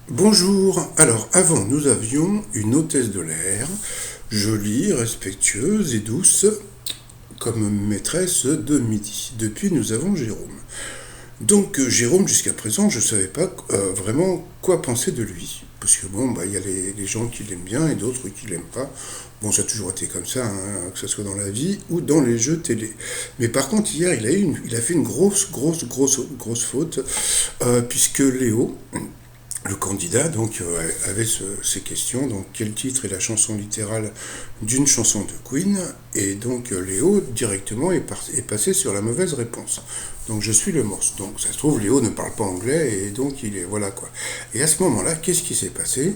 Bonjour. Alors, avant, nous avions une hôtesse de l'air, jolie, respectueuse et douce, comme maîtresse de midi. Depuis, nous avons Jérôme. Donc, Jérôme, jusqu'à présent, je ne savais pas vraiment quoi penser de lui. Parce que bon, bah, il y a les gens qui l'aiment bien et d'autres qui l'aiment pas. Bon, ça a toujours été comme ça, hein, que ce soit dans la vie ou dans les jeux télé. Mais par contre, hier, il a fait une grosse faute, puisque Léo, le candidat donc avait ces questions, donc quel titre est la chanson littérale d'une chanson de Queen, et donc Léo directement est passé sur la mauvaise réponse. Donc je suis le morse. Donc ça se trouve Léo ne parle pas anglais et donc il est voilà quoi. Et à ce moment-là, qu'est-ce qui s'est passé?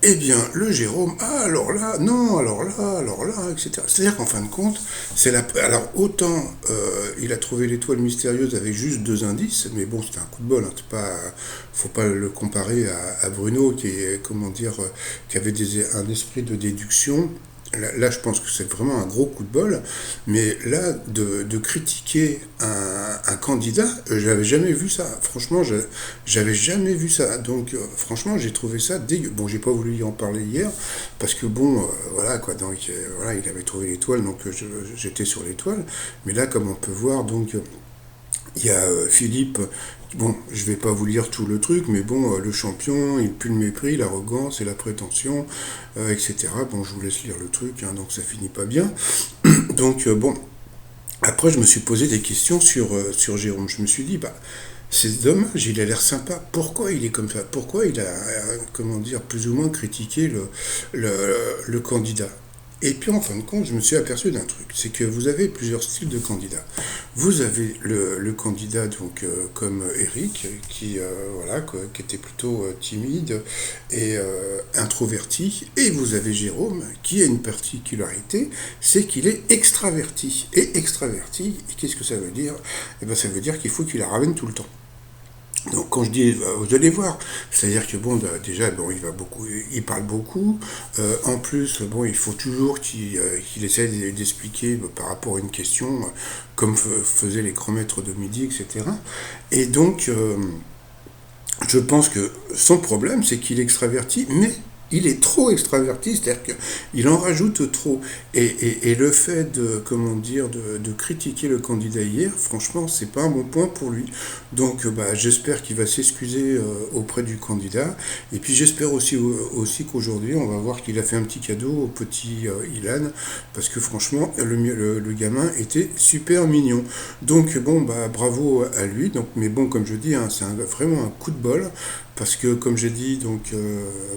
Eh bien, le Jérôme, ah alors là, non, alors là, etc. C'est-à-dire qu'en fin de compte, alors autant il a trouvé l'étoile mystérieuse avec juste deux indices, mais bon, c'était un coup de bol, hein, faut pas le comparer à Bruno qui est, comment dire, qui avait un esprit de déduction. Là, je pense que c'est vraiment un gros coup de bol, mais là, de critiquer un candidat, j'avais jamais vu ça. Franchement, j'avais jamais vu ça. Donc, franchement, j'ai trouvé ça dégueu. Bon, j'ai pas voulu y en parler hier, parce que bon, voilà quoi. Donc, voilà, il avait trouvé l'étoile, donc j'étais sur l'étoile. Mais là, comme on peut voir, donc il y a Philippe, bon, je vais pas vous lire tout le truc, mais bon, le champion, il pue le mépris, l'arrogance et la prétention, etc. Bon, je vous laisse lire le truc, hein, donc ça finit pas bien. Donc, bon, après, je me suis posé des questions sur Jérôme. Je me suis dit, bah, c'est dommage, il a l'air sympa. Pourquoi il est comme ça? Pourquoi il a, comment dire, plus ou moins critiqué le candidat? Et puis en fin de compte, je me suis aperçu d'un truc, c'est que vous avez plusieurs styles de candidats. Vous avez le candidat donc comme Eric, qui voilà qui était plutôt timide et introverti, et vous avez Jérôme qui a une particularité, c'est qu'il est extraverti. Et extraverti, qu'est-ce que ça veut dire? Eh ben ça veut dire qu'il faut qu'il la ramène tout le temps. Donc quand je dis, vous allez voir, c'est-à-dire que bon, déjà, bon, il parle beaucoup. En plus, bon, il faut toujours qu'il essaie d'expliquer par rapport à une question, comme faisaient les grands maîtres de midi, etc. Et donc, je pense que son problème, c'est qu'il est extraverti, mais il est trop extraverti, c'est-à-dire qu'il en rajoute trop. Et le fait comment dire, de critiquer le candidat hier, franchement, c'est pas un bon point pour lui. Donc, bah, j'espère qu'il va s'excuser auprès du candidat. Et puis, j'espère aussi qu'aujourd'hui, on va voir qu'il a fait un petit cadeau au petit Ilan, parce que franchement, le gamin était super mignon. Donc, bon, bah, bravo à lui. Donc, mais bon, comme je dis, hein, c'est vraiment un coup de bol parce que comme j'ai dit donc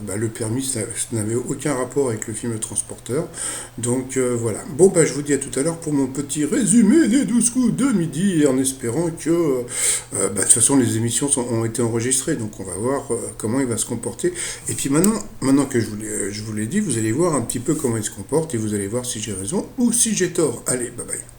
bah, le permis ça n'avait aucun rapport avec le film Transporteur, donc voilà. Bon bah je vous dis à tout à l'heure pour mon petit résumé des 12 coups de midi, en espérant que bah, de toute façon les émissions ont été enregistrées, donc on va voir comment il va se comporter. Et puis maintenant que je vous l'ai dit, vous allez voir un petit peu comment il se comporte et vous allez voir si j'ai raison ou si j'ai tort. Allez, bye bye.